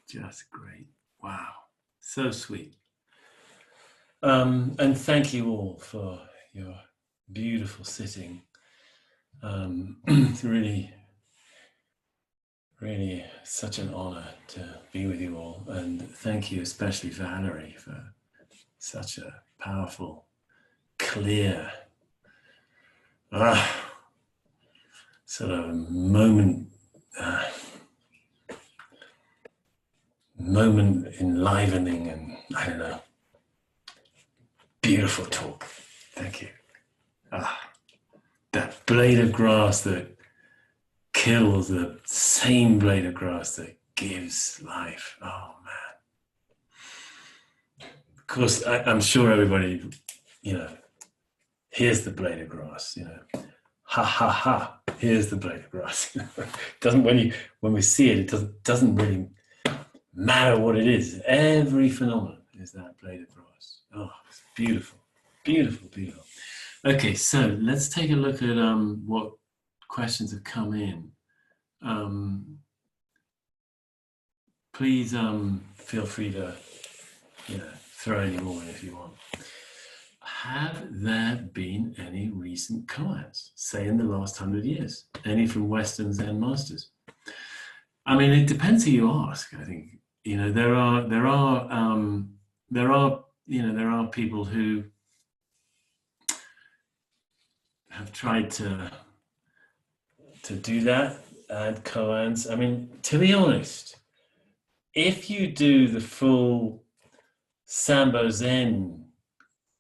Just great. Wow. So sweet. And thank you all for your beautiful sitting. It's really, really such an honor to be with you all. And thank you especially Valerie for such a powerful, clear, sort of moment enlivening and, I don't know, beautiful talk. Thank you. That blade of grass that kills, the same blade of grass that gives life. Oh man. Of course, I'm sure everybody, here's the blade of grass, ha ha ha, here's the blade of grass. Doesn't, when we see it, it doesn't really matter what it is. Every phenomenon is that blade of grass. Oh, it's beautiful, beautiful, beautiful. Okay, so let's take a look at what questions have come in. Please feel free to throw any more in if you want. Have there been any recent koans, say in the last 100 years? Any from Western Zen masters? I mean, it depends who you ask. I think there are people who have tried to do that, add koans. I mean, to be honest, if you do the full Sambo Zen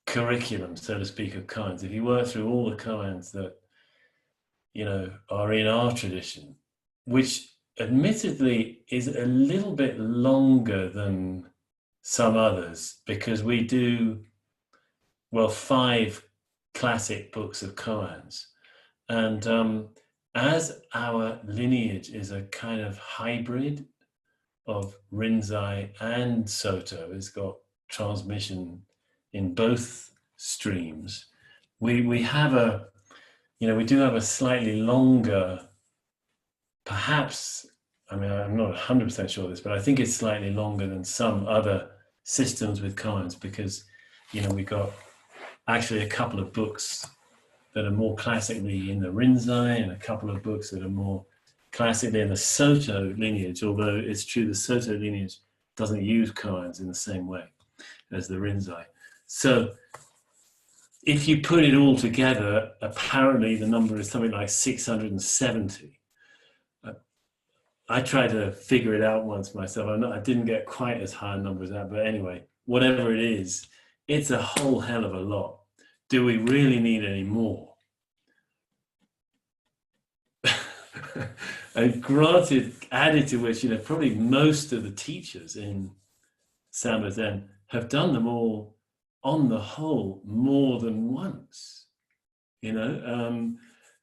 curriculum, so to speak, of koans, if you work through all the koans that are in our tradition, which admittedly is a little bit longer than some others, because we do 5 classic books of koans, and as our lineage is a kind of hybrid of Rinzai and Soto, it's got transmission in both streams. We have we do have a slightly longer, perhaps, I mean, I'm not 100% sure of this, but I think it's slightly longer than some other systems with koans, because we've got actually a couple of books that are more classically in the Rinzai and a couple of books that are more classically in the Soto lineage, although it's true the Soto lineage doesn't use koans in the same way as the Rinzai. So if you put it all together, apparently the number is something like 670. I tried to figure it out once myself. I didn't get quite as high a number as that, but anyway, whatever it is, it's a whole hell of a lot. Do we really need any more? And granted, added to which, probably most of the teachers in Sambo Zen have done them all on the whole more than once,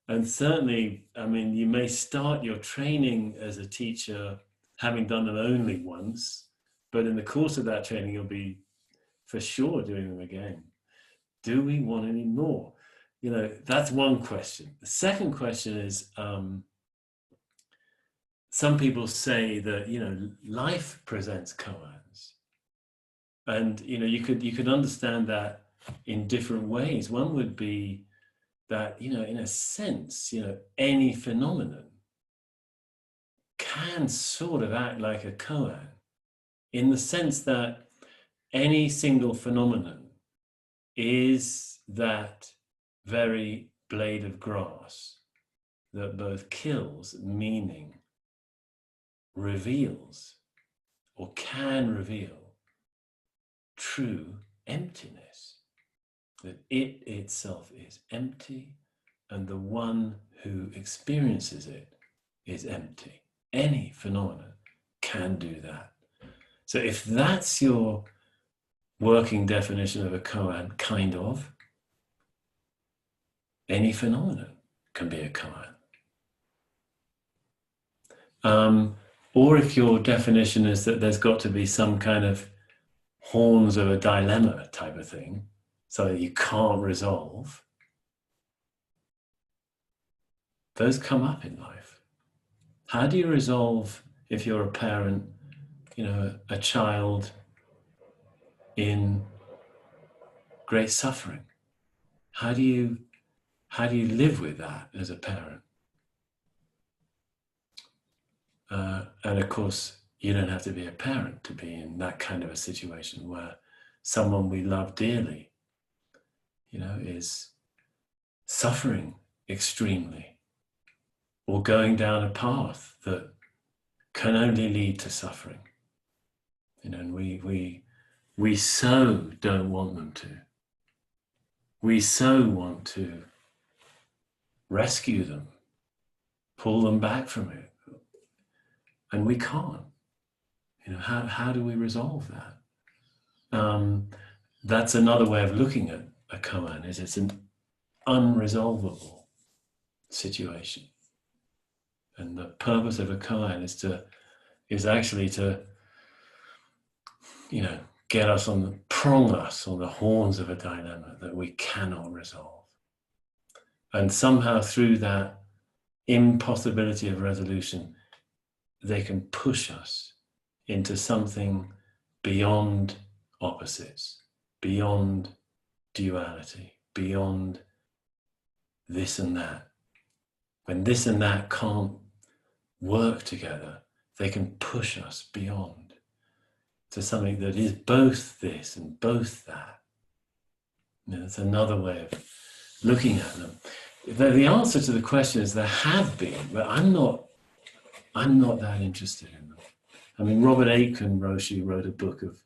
and certainly, I mean, you may start your training as a teacher having done them only once, but in the course of that training, you'll be for sure doing them again. Do we want any more? That's one question. The second question is, some people say that, life presents koans. And, you could understand that in different ways. One would be that, in a sense, any phenomenon can sort of act like a koan, in the sense that any single phenomenon is that very blade of grass that both kills, meaning reveals, or can reveal, true emptiness, that it itself is empty and the one who experiences it is empty. Any phenomenon can do that. So if that's your working definition of a koan, kind of, any phenomenon can be a koan. Or if your definition is that there's got to be some kind of horns of a dilemma type of thing, so that you can't resolve, those come up in life. How do you resolve, if you're a parent, a child in great suffering? How do you live with that as a parent? And of course, you don't have to be a parent to be in that kind of a situation where someone we love dearly, is suffering extremely or going down a path that can only lead to suffering. And we so don't want them to. We so want to rescue them, pull them back from it, and we can't. How do we resolve that? That's another way of looking at a koan, is it's an unresolvable situation. And the purpose of a koan is actually to, get us prong us on the horns of a dilemma that we cannot resolve. And somehow through that impossibility of resolution, they can push us into something beyond opposites, beyond duality, beyond this and that. When this and that can't work together, they can push us beyond to something that is both this and both that. It's another way of looking at them. The answer to the question is there have been, but I'm not that interested in them. I mean, Robert Aitken Roshi wrote a book of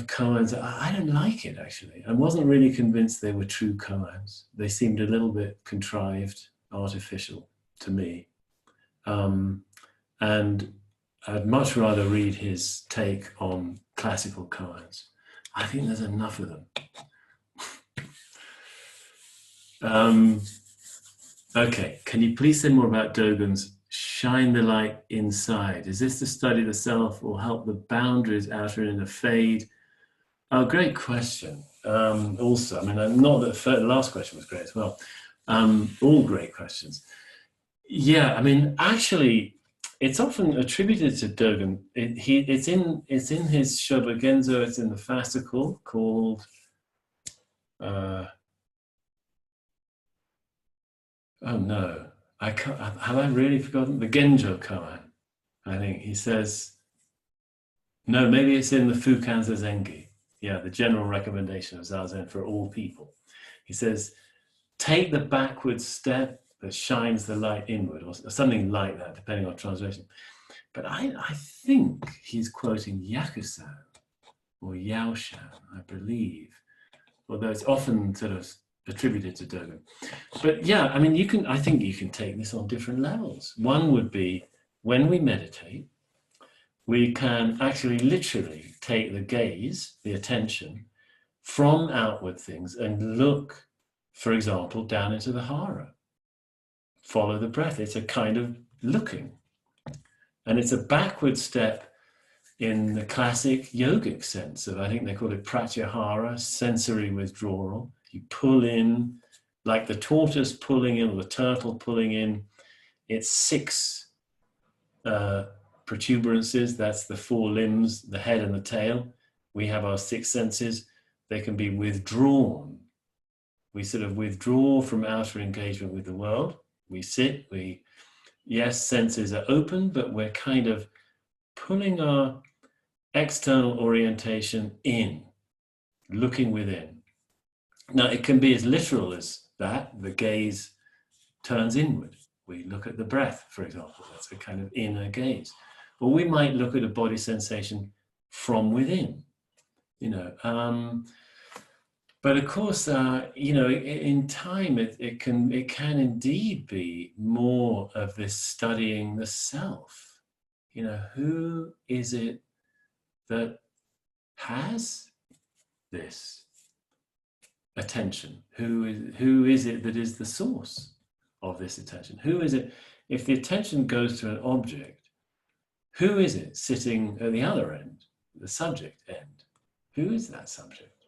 koans. I don't like it, actually. I wasn't really convinced they were true koans. They seemed a little bit contrived, artificial to me. And I'd much rather read his take on classical koans. I think there's enough of them. Okay, can you please say more about Dogen's shine the light inside? Is this to study the self or help the boundaries outer and inner fade? Oh, great question. Also, I mean, not that the last question was great as well. All great questions. Yeah, I mean, actually, it's often attributed to Dogen. It's in his Shobogenzo. It's in the fascicle called. Oh no, I can't, have I really forgotten? The Genjo Koan, I think. He says, no, maybe it's in the Fukan Zazengi. Yeah, the general recommendation of Zazen for all people. He says, take the backward step that shines the light inward, or something like that, depending on translation. But I think he's quoting Yakusan or Yaoshan, I believe, although it's often sort of attributed to Dogen. But yeah, I mean, I think you can take this on different levels. One would be when we meditate, we can actually literally take the gaze, the attention, from outward things and look, for example, down into the hara. Follow the breath. It's a kind of looking. And it's a backward step in the classic yogic sense of, I think they call it pratyahara, sensory withdrawal. You pull in, like the tortoise pulling in, or the turtle pulling in. It's 6 protuberances. That's the 4 limbs, the head and the tail. We have our 6 senses. They can be withdrawn. We sort of withdraw from outer engagement with the world. We sit, yes, senses are open, but we're kind of pulling our external orientation in, looking within. Now, it can be as literal as that. The gaze turns inward. We look at the breath, for example. That's a kind of inner gaze. Or we might look at a body sensation from within, But of course, in time, it can indeed be more of this studying the self. Who is it that has this attention? Who is it that is the source of this attention? Who is it? If the attention goes to an object, who is it sitting at the other end, the subject end? Who is that subject?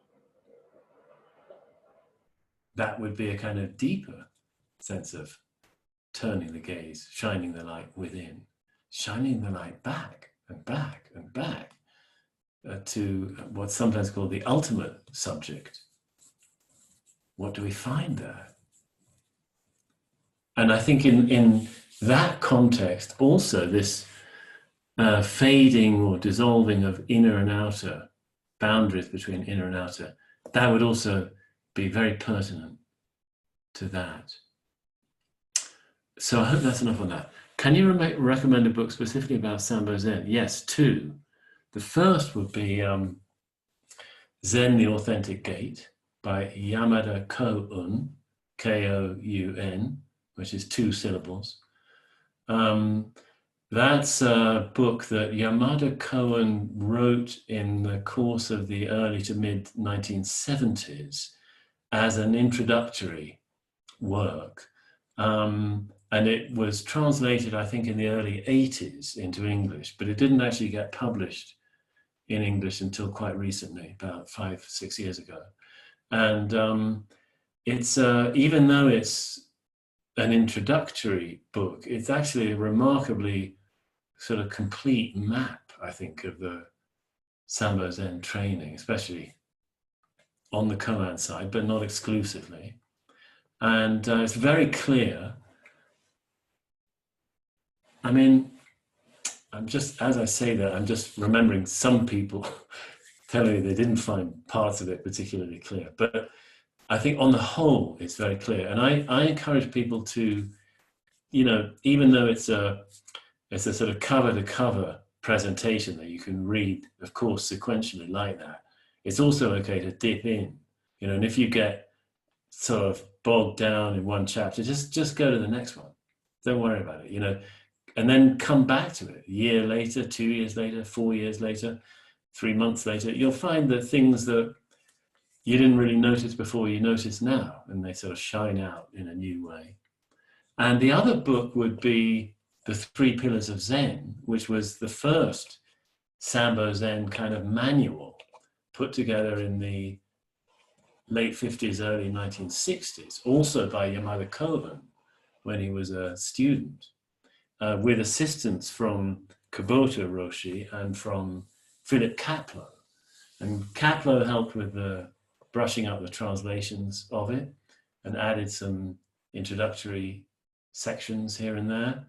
That would be a kind of deeper sense of turning the gaze, shining the light within, shining the light back. and back and back to what's sometimes called the ultimate subject. What do we find there? And I think in that context, also this fading or dissolving of inner and outer boundaries between inner and outer, that would also be very pertinent to that. So I hope that's enough on that. Can you recommend a book specifically about Sambo Zen? Yes, two. The first would be Zen, the Authentic Gate by Yamada Koun, Koun, which is 2 syllables. That's a book that Yamada Koun wrote in the course of the early to mid 1970s as an introductory work. And it was translated, I think, in the early 80s into English, but it didn't actually get published in English until quite recently, about 5-6 years ago. And it's even though it's an introductory book, it's actually a remarkably sort of complete map, I think, of the Sambo Zen training, especially on the koan side, but not exclusively. And it's very clear. I mean, as I say that, I'm just remembering some people telling me they didn't find parts of it particularly clear. But I think on the whole, it's very clear. And I encourage people to, even though it's a sort of cover to cover presentation that you can read, of course, sequentially like that, it's also okay to dip in, and if you get sort of bogged down in one chapter, just go to the next one. Don't worry about it, and then come back to it a year later, 2 years later, 4 years later, 3 months later. You'll find that things that you didn't really notice before, you notice now, and they sort of shine out in a new way. And the other book would be The 3 Pillars of Zen, which was the first Sambo Zen kind of manual put together in the late 50s, early 1960s, also by Yamada Koun when he was a student, with assistance from Kubota Roshi and from Philip Kapleau. And Kapleau helped with the brushing up the translations of it and added some introductory sections here and there.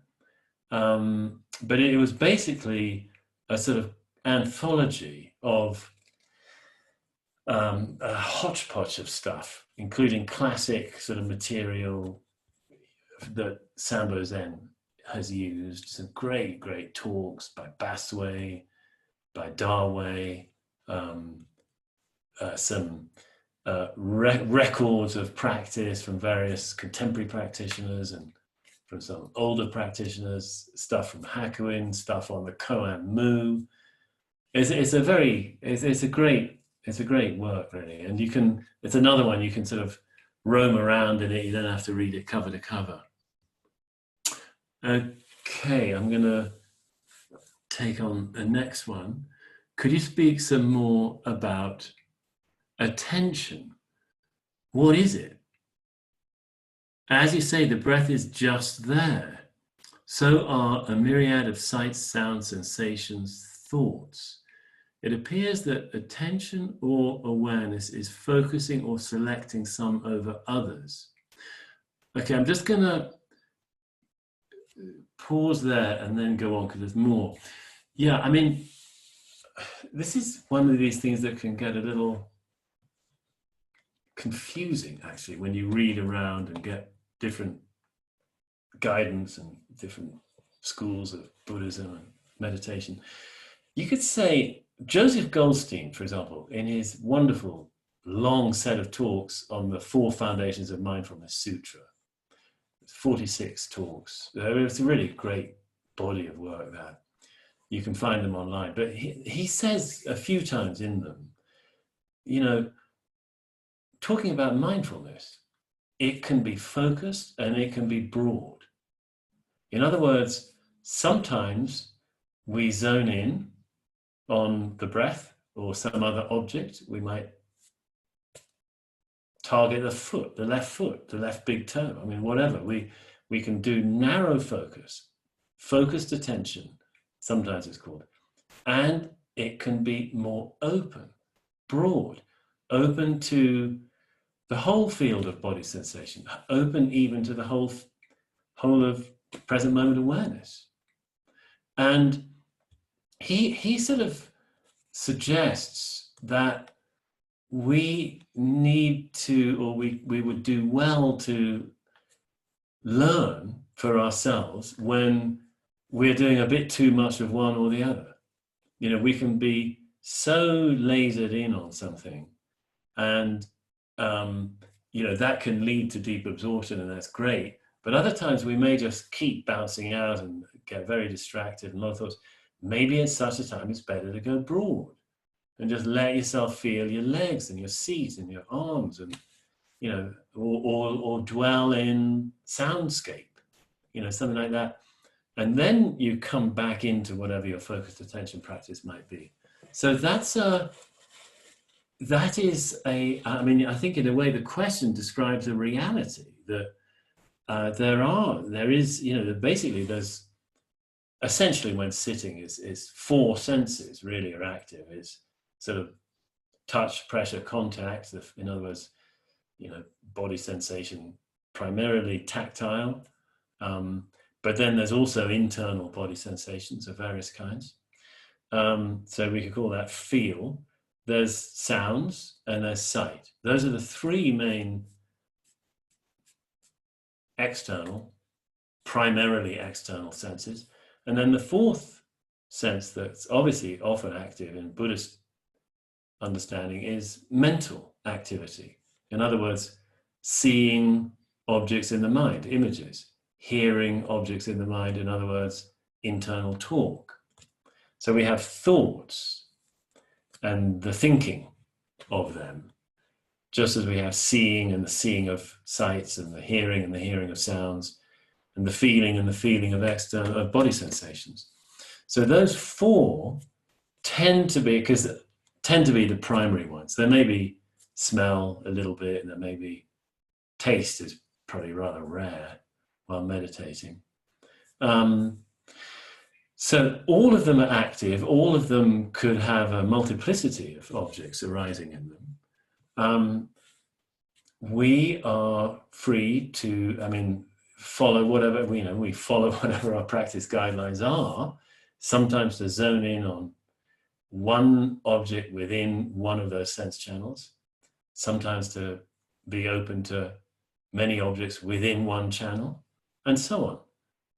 But it was basically a sort of anthology of a hodgepodge of stuff, including classic sort of material that Sambo Zen has used. Some great, great talks by Basway, by Darway, some records of practice from various contemporary practitioners and from some older practitioners, stuff from Hakuin, stuff on the Koan Mu. It's a great work, really, and it's another one you can sort of roam around in it. You don't have to read it cover to cover. Okay, I'm going to take on the next one. Could you speak some more about attention? What is it? As you say, the breath is just there. So are a myriad of sights, sounds, sensations, thoughts. It appears that attention or awareness is focusing or selecting some over others. Okay, I'm just going to pause there and then go on because there's more. Yeah, I mean, this is one of these things that can get a little confusing, actually, when you read around and get different guidance and different schools of Buddhism and meditation. You could say Joseph Goldstein, for example, in his wonderful long set of talks on the 4 Foundations of Mindfulness Sutra, 46 talks. It's a really great body of work there. You can find them online, but he says a few times in them, talking about mindfulness, it can be focused and it can be broad. In other words, sometimes we zone in on the breath or some other object. We might target the foot, the left big toe. I mean, whatever. We can do narrow focus, focused attention, sometimes it's called. and it can be more open, broad, open to the whole field of body sensation, open even to the whole of present moment awareness. And he sort of suggests that we need to, or we would do well to learn for ourselves when we're doing a bit too much of one or the other. You know, we can be so lasered in on something, and you know, that can lead to deep absorption, and that's great. But other times we may just keep bouncing out and get very distracted and a lot of thoughts. Maybe at such a time it's better to go broad and just let yourself feel your legs and your seat and your arms, and you know, or dwell in soundscape, you know, something like that. And then you come back into whatever your focused attention practice might be. So that is I mean, I think in a way the question describes a reality that there is, you know, basically there's essentially when sitting is four senses really are active. Is sort of touch, pressure, contact. In other words, you know, body sensation, primarily tactile. But then there's also internal body sensations of various kinds. So we could call that feel. There's sounds and there's sight. Those are the three main external, primarily external senses. And then the fourth sense that's obviously often active in Buddhist understanding is mental activity. In other words, seeing objects in the mind, images, hearing objects in the mind, in other words, internal talk. So we have thoughts and the thinking of them, just as we have seeing and the seeing of sights and the hearing of sounds, and the feeling of external of body sensations. So those four tend to be the primary ones. There may be smell a little bit, and there may be taste is probably rather rare while meditating. So all of them are active. All of them could have a multiplicity of objects arising in them. We are free to, I mean, follow whatever, we follow whatever our practice guidelines are, sometimes to zone in on one object within one of those sense channels, sometimes to be open to many objects within one channel, and so on.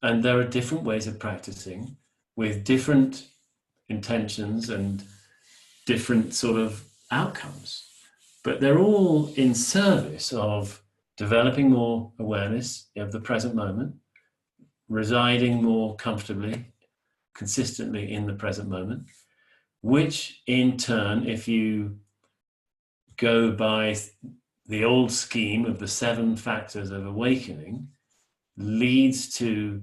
And there are different ways of practicing with different intentions and different sort of outcomes. But they're all in service of developing more awareness of the present moment, residing more comfortably, consistently in the present moment, which in turn, if you go by the old scheme of the 7 factors of awakening, leads to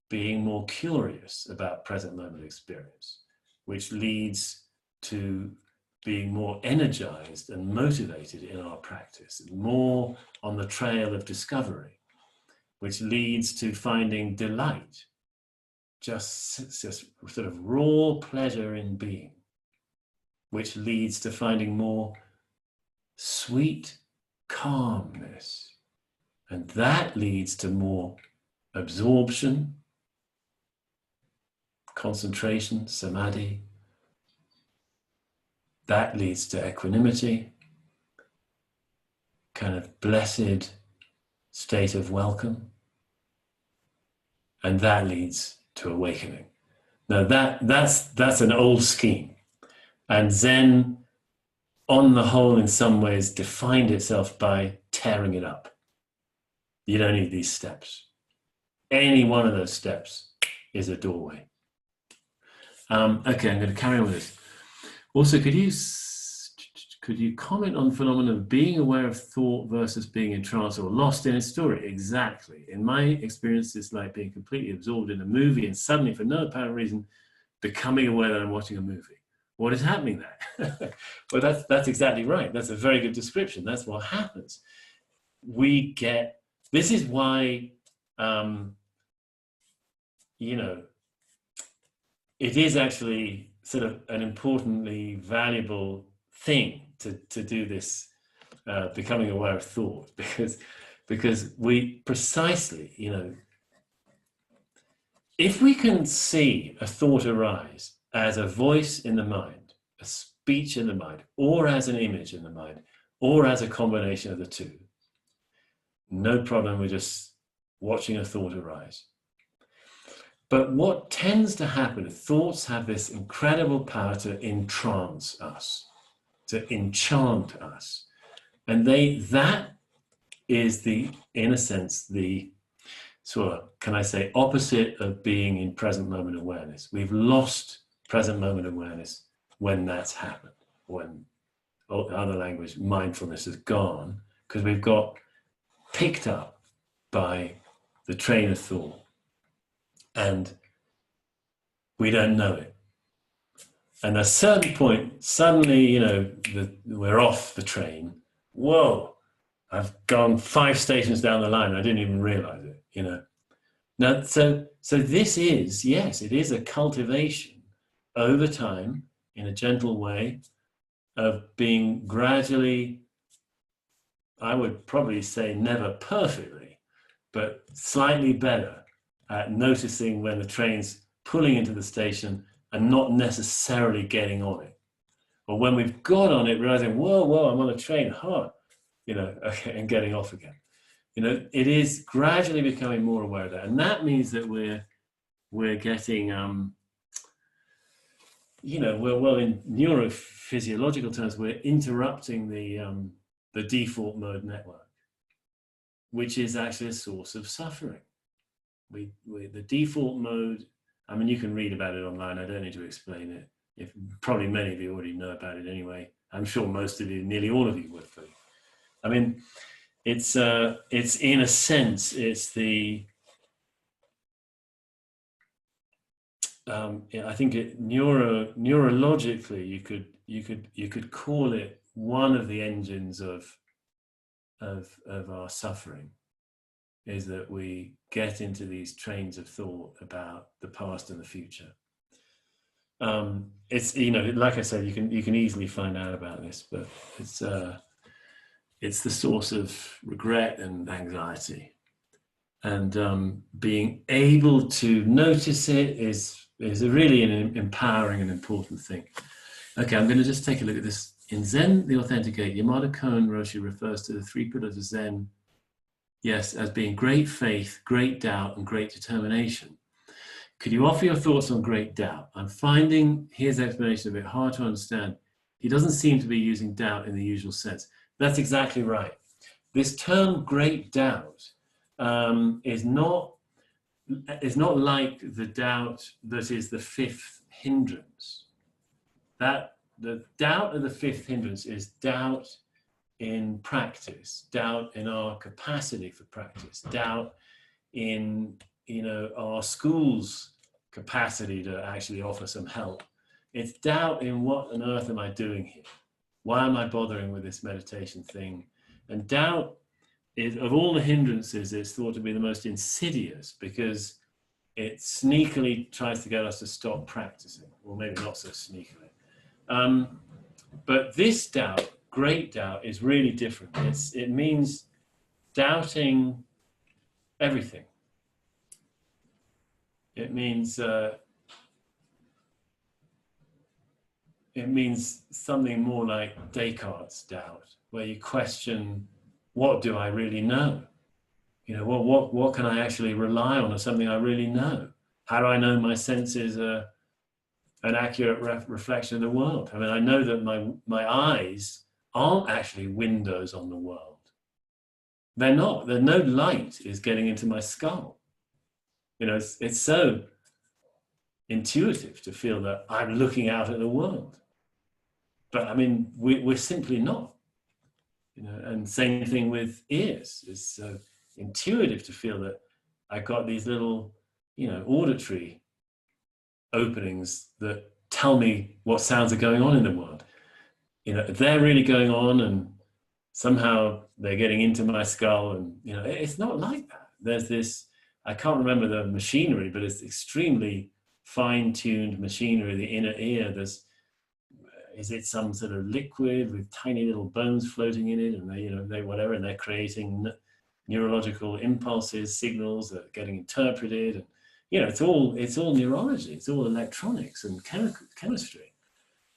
being more curious about present moment experience, which leads to being more energized and motivated in our practice, more on the trail of discovery, which leads to finding delight, just sort of raw pleasure in being, which leads to finding more sweet calmness. And that leads to more absorption, concentration, samadhi. That leads to equanimity, kind of blessed state of welcome. And that leads to awakening. Now that's an old scheme. And Zen, on the whole, in some ways, defined itself by tearing it up. You don't need these steps. Any one of those steps is a doorway. Okay, I'm going to carry on with this. Also, could you comment on the phenomenon of being aware of thought versus being in trance or lost in a story? Exactly. In my experience, it's like being completely absorbed in a movie and suddenly, for no apparent reason, becoming aware that I'm watching a movie. What is happening there? Well, that's exactly right. That's a very good description. That's what happens. This is why, it is actually sort of an importantly valuable thing to do this becoming aware of thought, because we precisely, if we can see a thought arise as a voice in the mind, a speech in the mind, or as an image in the mind, or as a combination of the two, no problem with just watching a thought arise. But what tends to happen, thoughts have this incredible power to entrance us, to enchant us. And that is in a sense, the sort of, can I say, opposite of being in present moment awareness. We've lost present moment awareness when that's happened, when other language, mindfulness has gone, because we've got picked up by the train of thought and we don't know it. And at a certain point, suddenly, we're off the train. Whoa, I've gone 5 stations down the line. I didn't even realize it, Now, so this is, yes, it is a cultivation over time in a gentle way of being gradually, I would probably say never perfectly, but slightly better at noticing when the train's pulling into the station and not necessarily getting on it. Or when we've got on it, realizing, whoa, I'm on a train, okay, and getting off again. It is gradually becoming more aware of that. And that means that we're getting, well, in neurophysiological terms, we're interrupting the default mode network, which is actually a source of suffering. The default mode, I mean, you can read about it online. I don't need to explain it. Probably many of you already know about it anyway. I'm sure most of you, nearly all of you would. I mean, it's in a sense, it's the, I think neurologically, you could call it one of the engines of our suffering, is that we get into these trains of thought about the past and the future. It's, like I said, you can easily find out about this, but it's the source of regret and anxiety. And being able to notice it is really an empowering and important thing. Okay, I'm going to just take a look at this. In Zen, the Authenticate, Yamada Kohen Roshi refers to the 3 pillars of Zen, yes, as being great faith, great doubt, and great determination. Could you offer your thoughts on great doubt? I'm finding his explanation a bit hard to understand. He doesn't seem to be using doubt in the usual sense. That's exactly right. This term great doubt is not like the doubt that is the 5th hindrance. That the doubt of the 5th hindrance is doubt in practice, doubt in our capacity for practice, doubt in our school's capacity to actually offer some help. It's doubt in what on earth am I doing here? Why am I bothering with this meditation thing? And doubt is, of all the hindrances, it's thought to be the most insidious because it sneakily tries to get us to stop practicing, or maybe not so sneakily. But this doubt, great doubt, is really different. It means doubting everything. It means something more like Descartes' doubt, where you question, what do I really know? What can I actually rely on as something I really know? How do I know my senses are an accurate reflection of the world? I mean, I know that my eyes aren't actually windows on the world. They're not. No light is getting into my skull. It's so intuitive to feel that I'm looking out at the world. But I mean, we're simply not. And same thing with ears. It's so intuitive to feel that I've got these little, auditory openings that tell me what sounds are going on in the world. They're really going on, and somehow they're getting into my skull, and it's not like that. There's this, I can't remember the machinery, but it's extremely fine-tuned machinery, the inner ear. Is it some sort of liquid with tiny little bones floating in it, and they whatever, and they're creating neurological impulses, signals that are getting interpreted, and it's all neurology, it's all electronics and chemistry,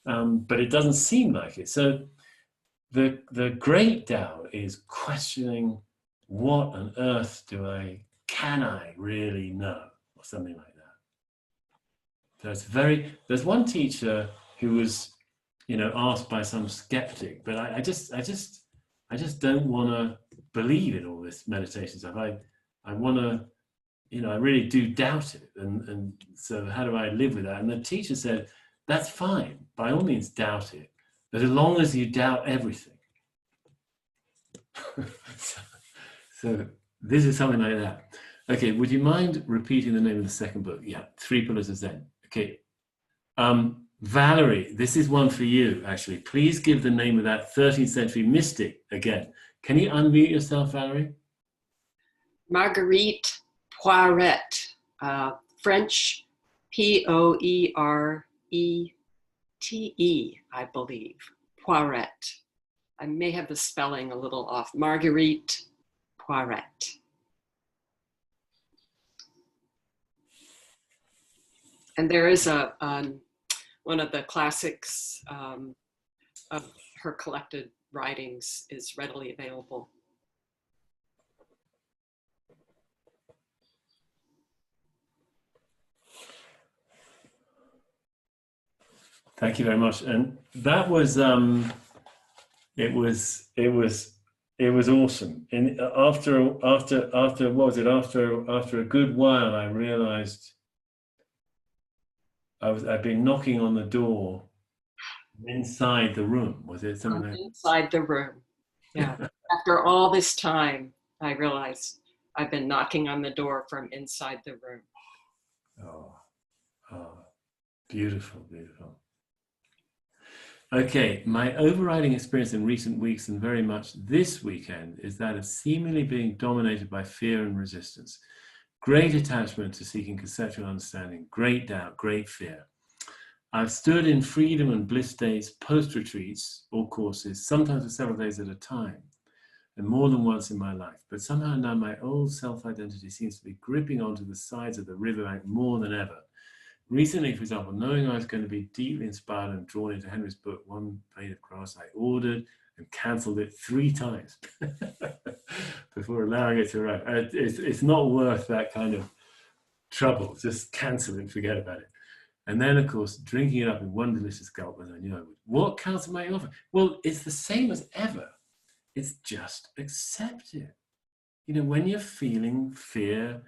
but it doesn't seem like it. So the great Tao is questioning, what on earth can I really know, or something like that. So there's one teacher who was asked by some skeptic, but I just don't want to believe in all this meditation stuff. I want to, I really do doubt it, and so how do I live with that? And the teacher said, that's fine, by all means doubt it, but as long as you doubt everything. so this is something like that. Okay, would you mind repeating the name of the second book? Yeah, Three Pillars of Zen. Okay. Valerie, this is one for you, actually. Please give the name of that 13th century mystic again. Can you unmute yourself, Valerie? Marguerite Poirette, French Poerete, I believe. Poirette. I may have the spelling a little off. Marguerite Poirette. And there is one of the classics of her collected writings is readily available. Thank you very much. And that was it was awesome. And after what was it? After a good while, I realized I'd been knocking on the door inside the room. Was it something like inside the room? Yeah. After all this time, I realized I've been knocking on the door from inside the room. Oh, beautiful, beautiful. Okay, my overriding experience in recent weeks and very much this weekend is that of seemingly being dominated by fear and resistance. Great attachment to seeking conceptual understanding, great doubt, great fear. I've stood in freedom and bliss days, post-retreats or courses, sometimes for several days at a time, and more than once in my life. But somehow now my old self-identity seems to be gripping onto the sides of the riverbank more than ever. Recently, for example, knowing I was going to be deeply inspired and drawn into Henry's book, One Blade of Grass, I ordered and cancelled it 3 times before allowing it to arrive. It's not worth that kind of trouble. Just cancel it and forget about it. And then, of course, drinking it up in one delicious gulp, as I knew I would. What counts am I offer? Well, it's the same as ever. It's just accept it. When you're feeling fear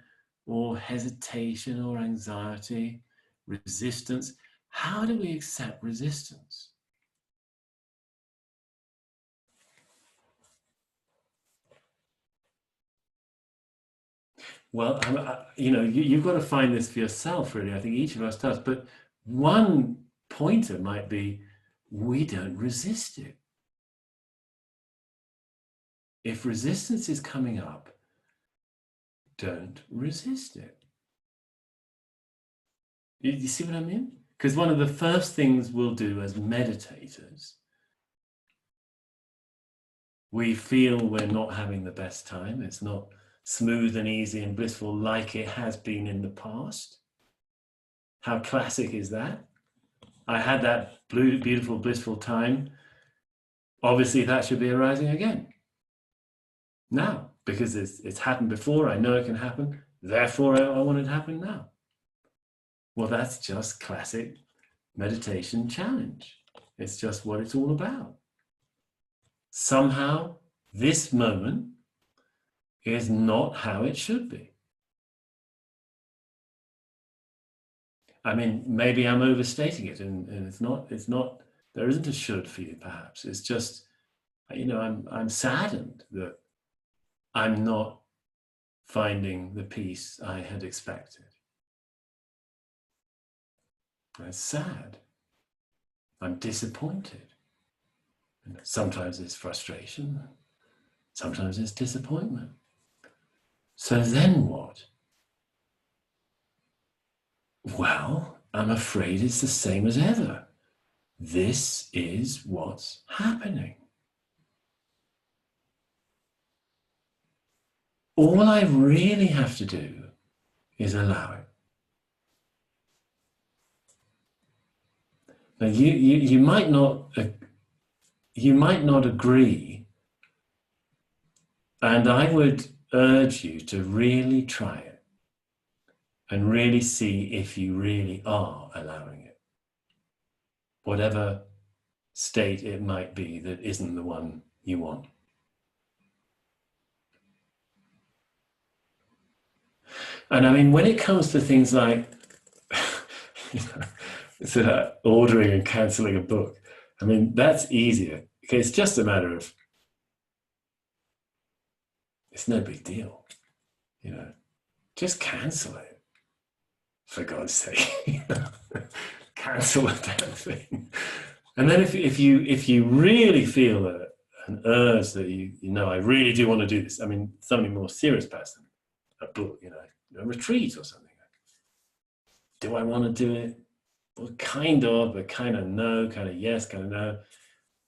or hesitation or anxiety, resistance, how do we accept resistance? Well, you've got to find this for yourself, really. I think each of us does. But one pointer might be, we don't resist it. If resistance is coming up, don't resist it. You see what I mean? Because one of the first things we'll do as meditators, we feel we're not having the best time. It's not smooth and easy and blissful like it has been in the past. How classic is that? I had that beautiful, blissful time. Obviously, that should be arising again. Now, because it's happened before, I know it can happen. Therefore, I want it to happen now. Well, that's just classic meditation challenge. It's just what it's all about. Somehow, this moment is not how it should be. I mean, maybe I'm overstating it, and it's not, there isn't a should for you, perhaps. It's just, I'm saddened that I'm not finding the peace I had expected. It's sad. I'm disappointed. Sometimes it's frustration. Sometimes it's disappointment. So then what? Well, I'm afraid it's the same as ever. This is what's happening. All I really have to do is allow it. Now you might not agree, and I would urge you to really try it and really see if you really are allowing it, whatever state it might be that isn't the one you want. And I mean, when it comes to things like ordering and cancelling a book, I mean, that's easier. Okay, it's just a matter of, it's no big deal, just cancel it, for God's sake. Cancel the damn thing. And then if you really feel an urge that I really do want to do this, I mean, something more serious perhaps than a book, a retreat or something. Do I want to do it? Well, kind of, but kind of no, kind of yes, kind of no.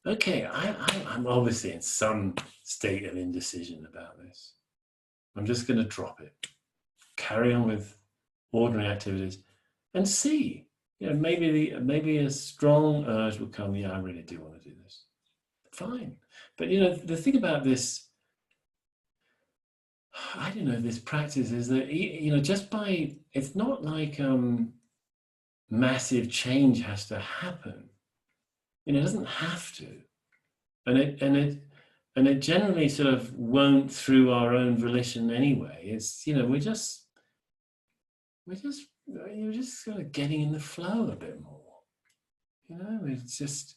Okay, I'm obviously in some state of indecision about this. I'm just going to drop it, carry on with ordinary activities, and see. Maybe a strong urge will come. Yeah, I really do want to do this. Fine, but the thing about this, I don't know, this practice is that just by, it's not like massive change has to happen. It doesn't have to, and it generally sort of won't through our own volition anyway. It's we're just you're just sort of getting in the flow a bit more. It's just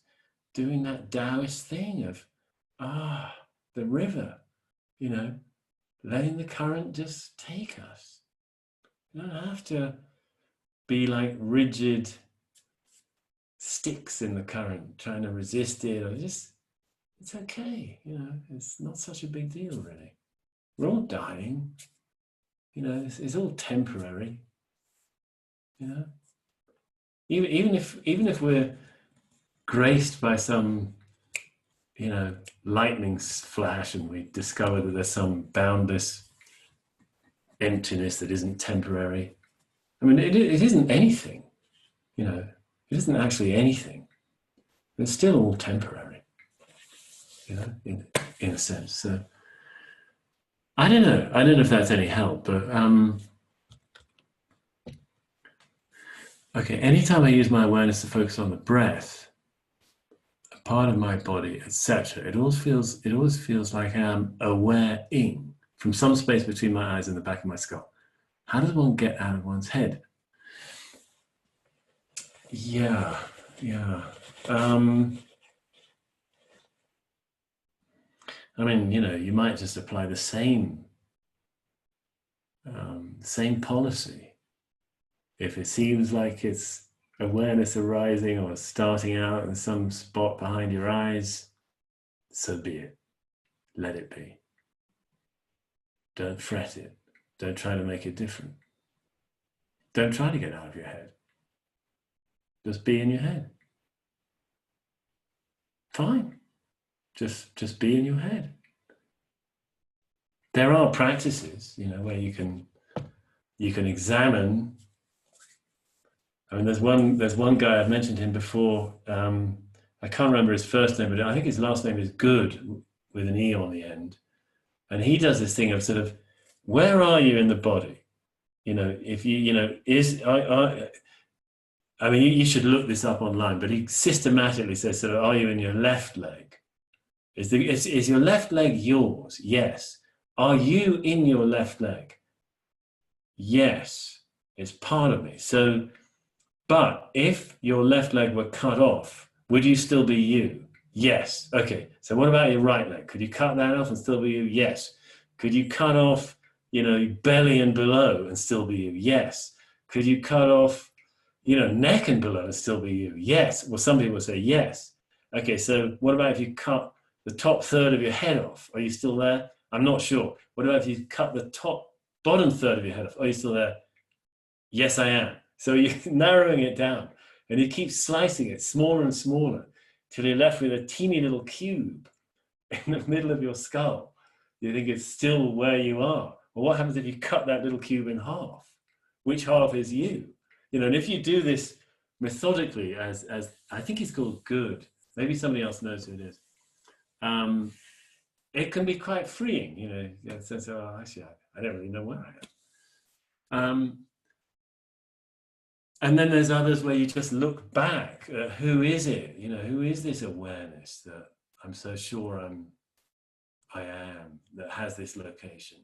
doing that Taoist thing of the river, letting the current just take us. You don't have to be like rigid sticks in the current trying to resist it, or just, it's okay, it's not such a big deal really. We're all dying, it's all temporary, even if we're graced by some lightning flash and we discover that there's some boundless emptiness that isn't temporary. I mean, it isn't anything, it isn't actually anything. It's still all temporary, in a sense. So I don't know if that's any help, but okay, anytime I use my awareness to focus on the breath, a part of my body, etc., it always feels like I'm aware-ing from some space between my eyes and the back of my skull. How does one get out of one's head? Yeah. I mean, you might just apply the same policy. If it seems like it's awareness arising or starting out in some spot behind your eyes, so be it. Let it be. Don't fret it. Don't try to make it different. Don't try to get out of your head. Just be in your head. Fine. Just be in your head. There are practices, where you can examine. I mean, there's one guy, I've mentioned him before. I can't remember his first name, but I think his last name is Good, with an E on the end. And he does this thing of sort of, where are you in the body? If I mean, you should look this up online, but he systematically says, sort of, are you in your left leg? Is your left leg yours? Yes. Are you in your left leg? Yes. It's part of me. So, but if your left leg were cut off, would you still be you? Yes. Okay. So what about your right leg? Could you cut that off and still be you? Yes. Could you cut off, belly and below and still be you? Yes. Could you cut off, neck and below and still be you? Yes. Well, some people say yes. Okay. So what about if you cut the top third of your head off? Are you still there? I'm not sure. What about if you cut the bottom third of your head off? Are you still there? Yes, I am. So you're narrowing it down, and you keep slicing it smaller and smaller till you're left with a teeny little cube in the middle of your skull. You think it's still where you are. Well, what happens if you cut that little cube in half? Which half is you? You know, and if you do this methodically, as I think it's called good, maybe somebody else knows who it is. It can be quite freeing, you know. So actually, I don't really know where I am. And then there's others where you just look back at who is it, you know, who is this awareness that I'm so sure I am, that has this location.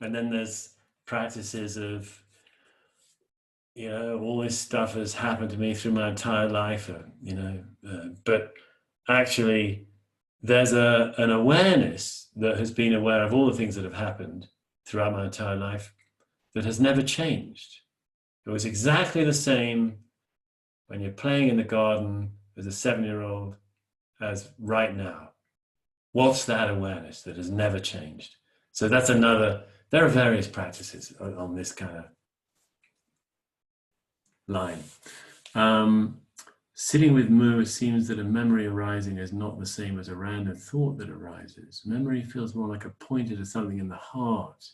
And then there's practices of, you know, all this stuff has happened to me through my entire life, you know, but actually there's an awareness that has been aware of all the things that have happened throughout my entire life that has never changed. It was exactly the same when you're playing in the garden as a 7-year-old as right now. What's that awareness that has never changed? So that's another, there are various practices on this kind of line. Sitting with Mu, it seems that a memory arising is not the same as a random thought that arises. Memory feels more like a pointer to something in the heart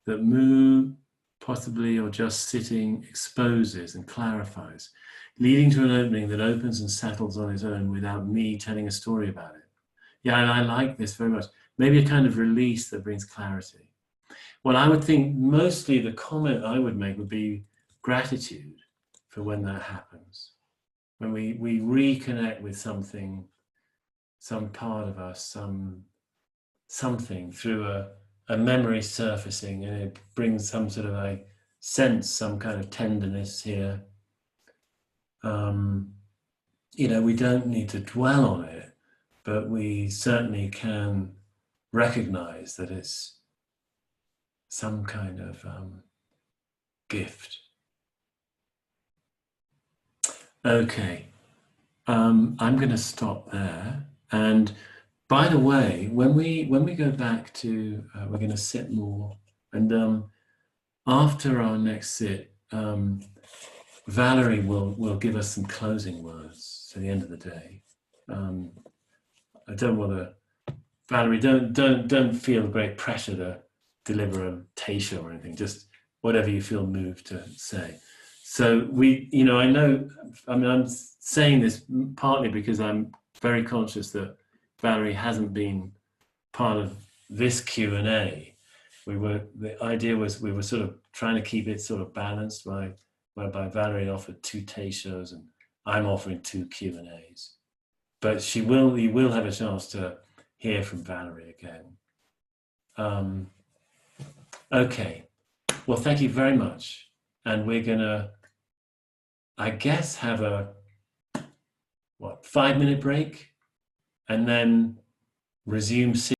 that Mu, possibly or just sitting, exposes and clarifies, leading to an opening that opens and settles on its own without me telling a story about it. Yeah, and I like this very much. Maybe a kind of release that brings clarity. Well, I would think mostly the comment I would make would be gratitude for when that happens. When we reconnect with something, some part of us, something through a memory surfacing, and it brings some sort of a sense, some kind of tenderness here. You know, we don't need to dwell on it, but we certainly can recognize that it's some kind of gift. Okay, I'm going to stop there. And by the way, when we go back to, we're going to sit more, and after our next sit, Valerie will give us some closing words to the end of the day. I don't want to, Valerie, don't feel great pressure to deliver a teisha or anything. Just whatever you feel moved to say. So you know, I mean, I'm saying this partly because I'm very conscious that Valerie hasn't been part of this Q&A. The idea was we were sort of trying to keep it sort of balanced whereby Valerie offered 2 teishos and I'm offering 2 Q&As. But you will have a chance to hear from Valerie again. Okay, well, thank you very much. And we're gonna, I guess, have a 5-minute break and then resume